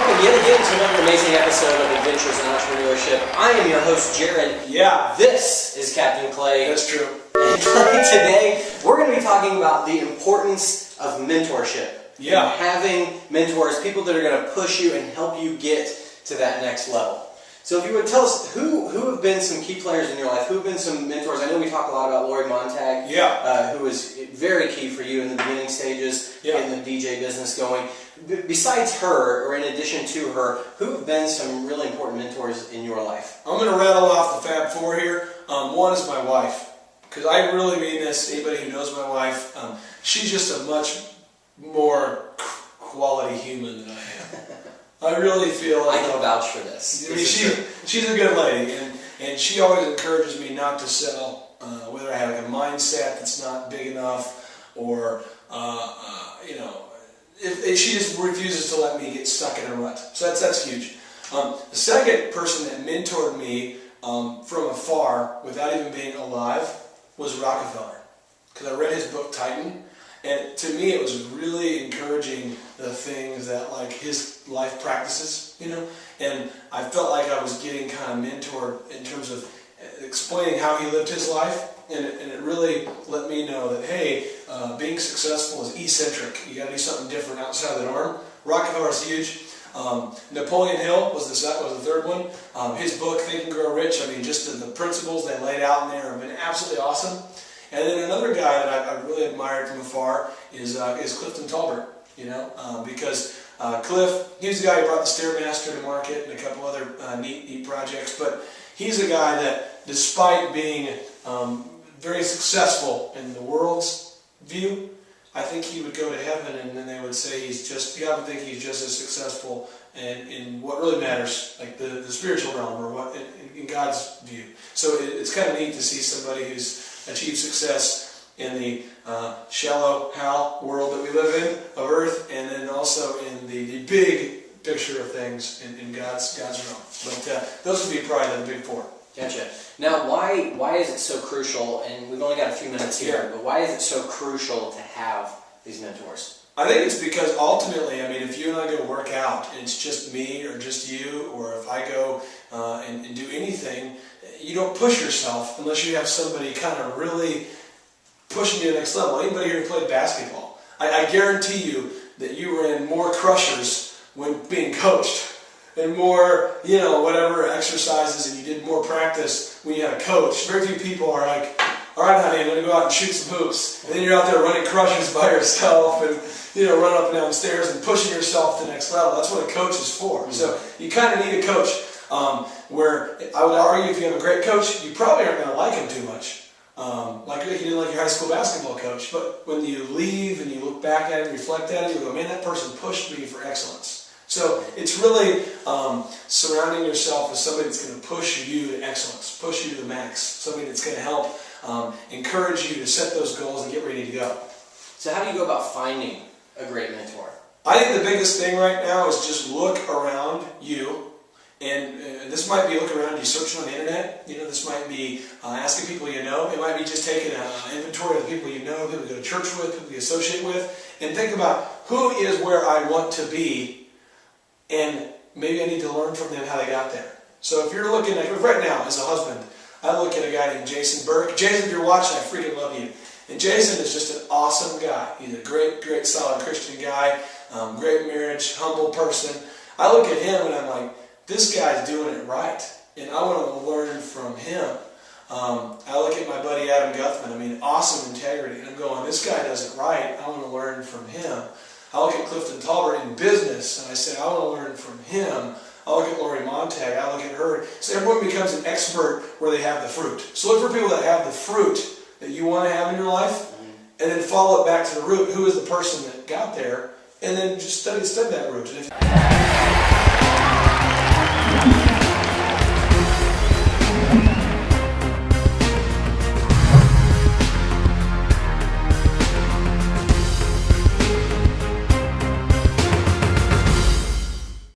welcome yet again to another amazing episode of Adventures in Entrepreneurship. I am your host, Jared. Yeah. This is Captain Clay. That's true. And today, we're going to be talking about the importance of mentorship. Yeah. And having mentors, people that are going to push you and help you get to that next level. So if you would tell us, who have been some key players in your life? Who have been some mentors? I know we talk a lot about Lori Montag, who was very key for you in the beginning stages, getting the DJ business going. Besides her, or in addition to her, who have been some really important mentors in your life? I'm going to rattle off the Fab Four here. One is my wife, because I really mean this. Anybody who knows my wife, she's just a much more quality human than I am. I really feel like I can vouch for this. I mean, she's a good lady, and she always encourages me not to settle. Whether I have like a mindset that's not big enough, or if she just refuses to let me get stuck in a rut. So that's huge. The second person that mentored me from afar, without even being alive, was Rockefeller, because I read his book Titan. And to me, it was really encouraging the things that, like, his life practices, and I felt like I was getting kind of mentored in terms of explaining how he lived his life, and it really let me know that, hey, being successful is eccentric. You got to do something different outside the norm. Rockefeller is huge. Napoleon Hill was the third one. His book, Think and Grow Rich, I mean, just the principles they laid out in there have been absolutely awesome. And then another guy that I really admired from afar is Clifton Talbert, because Cliff, he was the guy who brought the Stairmaster to market and a couple other neat projects, but he's a guy that, despite being very successful in the world's view, I think he would go to heaven and then they would say God would think he's just as successful in what really matters, like the spiritual realm, or what in God's view. So it's kind of neat to see somebody who's achieved success in the shallow Hal world that we live in, of Earth, and then also in the big picture of things in God's realm. But those would be probably the big four. Gotcha. Now, why is it so crucial, and we've only got a few minutes here, but why is it so crucial to have these mentors? I think it's because ultimately, I mean, if you and I go work out, and it's just me or just you, or if I go and do anything, you don't push yourself unless you have somebody kind of really pushing you to the next level. Anybody here who played basketball, I guarantee you that you ran more crushers when being coached, and more, whatever exercises, and you did more practice when you had a coach. Very few people are like, all right, honey, I'm going to go out and shoot some hoops. And then you're out there running crushers by yourself and, running up and down the stairs and pushing yourself to the next level. That's what a coach is for. Mm-hmm. So you kind of need a coach where I would argue if you have a great coach, you probably aren't going to like him too much. Like you didn't like your high school basketball coach. But when you leave and you look back at it and reflect at it, you go, man, that person pushed me for excellence. So it's really surrounding yourself with somebody that's going to push you to excellence, push you to the max, somebody that's going to help encourage you to set those goals and get ready to go. So how do you go about finding a great mentor? I think the biggest thing right now is just look around you, and this might be look around you searching on the internet. This might be asking people you know. It might be just taking an inventory of the people you know, people you go to church with, people you associate with, and think about who is where I want to be. And maybe I need to learn from them how they got there. So if you're looking at, right now as a husband, I look at a guy named Jason Burke. Jason, if you're watching, I freaking love you. And Jason is just an awesome guy. He's a great, solid Christian guy, great marriage, humble person. I look at him and I'm like, this guy's doing it right. And I want to learn from him. I look at my buddy Adam Guthman. I mean, awesome integrity. And I'm going, this guy does it right. I want to learn from him. I look at Clifton Talbert in business, and I say, I want to learn from him. I look at Lori Montag, I look at her. So everyone becomes an expert where they have the fruit. So look for people that have the fruit that you want to have in your life, and then follow it back to the root. Who is the person that got there? And then just study that root.